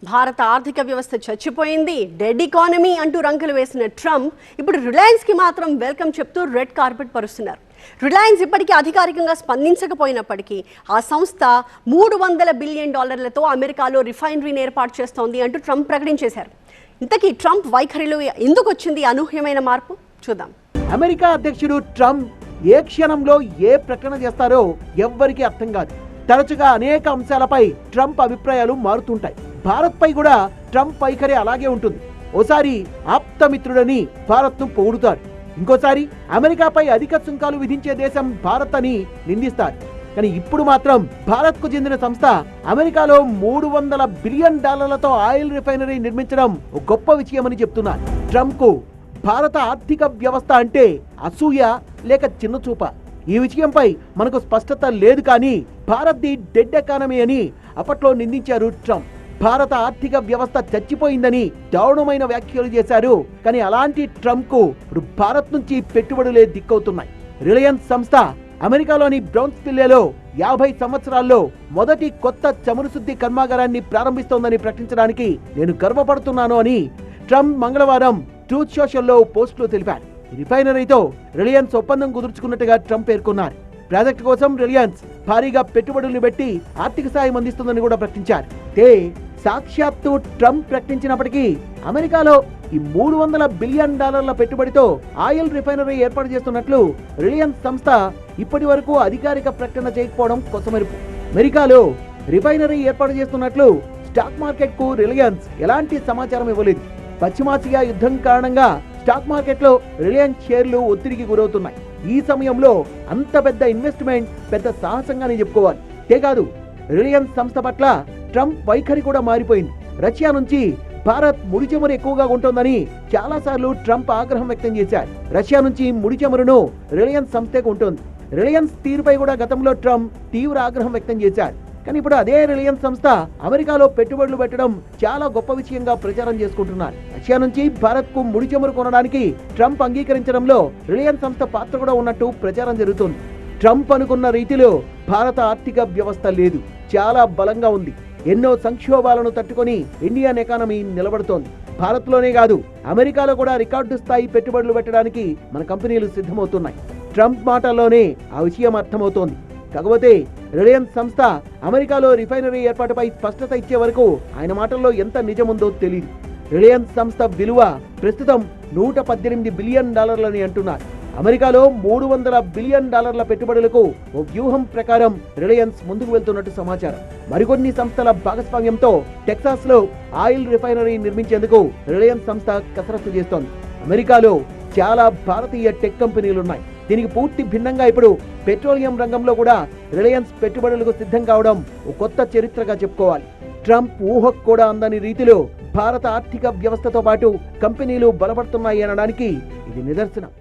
భారత ఆర్థిక వ్యవస్థ చచ్చిపోయింది, డెడ్ ఎకానమీ అంటూ రంగులు వేసిన ట్రంప్ ఇప్పుడు రిలయన్స్కి మాత్రం వెల్కమ్ చెప్తూ రెడ్ కార్పెట్ పరుస్తున్నారు. రిలయన్స్ ఇప్పటికీ అధికారికంగా స్పందించకపోయినప్పటికీ ఆ సంస్థ $300 బిలియన్ అమెరికాలో రిఫైనరీని ఏర్పాటు చేస్తోంది అంటూ ట్రంప్ ప్రకటించేశారు. ఇంతకీ ట్రంప్ వైఖరిలో ఎందుకు వచ్చింది అనూహ్యమైన మార్పు? చూద్దాం. అమెరికా అధ్యక్షుడు ట్రంప్ ఏ క్షణంలో ఏ ప్రకటన చేస్తారో ఎవ్వరికీ అర్థం కాదు. తరచుగా అనేక అంశాలపై ట్రంప్ అభిప్రాయాలు మారుతుంటాయి. భారత్ పై కూడా ట్రంప్ వైఖరి అలాగే ఉంటుంది. ఓసారి ఆప్తమిత్రుడని భారత్ను పొగుడుతారు, ఇంకోసారి అమెరికాపై అధిక సుంకాలు విధించే దేశం భారత్ అని నిందిస్తారు. కానీ ఇప్పుడు మాత్రం భారత్కు చెందిన సంస్థ అమెరికాలో $300 బిలియన్ ఆయిల్ రిఫైనరీ నిర్మించడం ఒక గొప్ప విషయమని చెప్తున్నారు. ట్రంప్కు భారత ఆర్థిక వ్యవస్థ అంటే అసూయ లేక చిన్నచూప, ఈ విషయంపై మనకు స్పష్టత లేదు. కానీ భారత్ ది డెడ్ ఎకానమీ అని అప్పట్లో నిందించారు ట్రంప్. భారత ఆర్థిక వ్యవస్థ చచ్చిపోయిందని దారుణమైన వ్యాఖ్యలు చేశారు. కానీ అలాంటి ట్రంప్ కు ఇప్పుడు భారత్ నుంచి పెట్టుబడులే దిక్కవుతున్నాయి. రిలయన్స్ సంస్థ అమెరికాలోని బ్రౌన్స్విల్లేలో 50 సంవత్సరాల్లో మొదటి కొత్త చమురు శుద్ధి కర్మాగారాన్ని ప్రారంభిస్తోందని ప్రకటించడానికి నేను గర్వపడుతున్నాను అని ట్రంప్ మంగళవారం ట్రూత్ సోషల్లో పోస్టులో తెలిపారు. రిఫైనరీతో రిలయన్స్ ఒప్పందం కుదుర్చుకున్నట్టుగా ట్రంప్ పేర్కొన్నారు. ప్రాజెక్టు కోసం రిలయన్స్ భారీగా పెట్టుబడులు పెట్టి ఆర్థిక సాయం అందిస్తుందని కూడా ప్రకటించారు. సాక్షాత్తు ట్రంప్ ప్రకటించినప్పటికీ అమెరికాలో ఈ $300 బిలియన్ పెట్టుబడితో ఆయిల్ రిఫైనరీ ఏర్పాటు చేస్తున్నట్లు రిలయన్స్ సంస్థ ఇప్పటి వరకు అధికారిక ప్రకటన చేయకపోవడం కొసమెరుపు. అమెరికాలో రిఫైనరీ ఏర్పాటు చేస్తున్నట్లు స్టాక్ మార్కెట్ కు రిలయన్స్ ఎలాంటి సమాచారం ఇవ్వలేదు. పశ్చిమాసియా యుద్ధం కారణంగా స్టాక్ మార్కెట్ లో రిలయన్స్ షేర్లు ఒత్తిడికి గురవుతున్నాయి. ఈ సమయంలో అంత పెద్ద ఇన్వెస్ట్మెంట్ పెద్ద సాహసంగానే చెప్పుకోవాలి. అంతేకాదు రిలయన్స్ సంస్థ పట్ల ట్రంప్ వైఖరి కూడా మారిపోయింది. రష్యా నుంచి భారత్ ముడి చమురు ఎక్కువగా ఉంటోందని చాలా సార్లు ట్రంప్ ఆగ్రహం వ్యక్తం చేశారు. రష్యా నుంచి ముడి చమురును రిలయన్స్ సంస్థే కొంటోంది. రిలయన్స్ తీరుపై కూడా గతంలో ట్రంప్ తీవ్ర ఆగ్రహం వ్యక్తం చేశారు. కానీ ఇప్పుడు అదే రిలయన్స్ సంస్థ అమెరికాలో పెట్టుబడులు పెట్టడం చాలా గొప్ప విషయంగా ప్రచారం చేసుకుంటున్నారు. రష్యా నుంచి భారత్ కు ముడి చమురు కొనడానికి ట్రంప్ అంగీకరించడంలో రిలయన్స్ సంస్థ పాత్ర కూడా ఉన్నట్టు ప్రచారం జరుగుతోంది. ట్రంప్ అనుకున్న రీతిలో భారత ఆర్థిక వ్యవస్థ లేదు, చాలా బలంగా ఉంది. ఎన్నో సంక్షోభాలను తట్టుకొని ఇండియన్ ఎకానమీ నిలబడుతోంది. భారత్లోనే కాదు అమెరికాలో కూడా రికార్డు స్థాయి పెట్టుబడులు పెట్టడానికి మన కంపెనీలు సిద్ధమవుతున్నాయి. ట్రంప్ మాటల్లోనే ఆ విషయం అర్థమవుతోంది. కాకపోతే రిలయన్స్ సంస్థ అమెరికాలో రిఫైనరీ ఏర్పాటుపై స్పష్టత ఇచ్చే వరకు ఆయన మాటల్లో ఎంత నిజముందో తెలియదు. రిలయన్స్ సంస్థ విలువ ప్రస్తుతం $118 బిలియన్ అని అంటున్నారు. అమెరికాలో $300 బిలియన్ పెట్టుబడులకు ఓ వ్యూహం ప్రకారం రిలయన్స్ ముందుకు వెళ్తున్నట్టు సమాచారం. మరికొన్ని సంస్థల భాగస్వామ్యంతో టెక్సాస్ లో ఆయిల్ రిఫైనరీ నిర్మించేందుకు రిలయన్స్ సంస్థ కసరత్తు చేస్తోంది. అమెరికాలో చాలా భారతీయ టెక్ కంపెనీలున్నాయి. దీనికి పూర్తి భిన్నంగా ఇప్పుడు పెట్రోలియం రంగంలో కూడా రిలయన్స్ పెట్టుబడులకు సిద్ధం కావడం ఓ కొత్త చరిత్రగా చెప్పుకోవాలి. ట్రంప్ ఊహకు కూడా అందని రీతిలో భారత ఆర్థిక వ్యవస్థతో పాటు కంపెనీలు బలపడుతున్నాయి అనడానికి ఇది నిదర్శనం.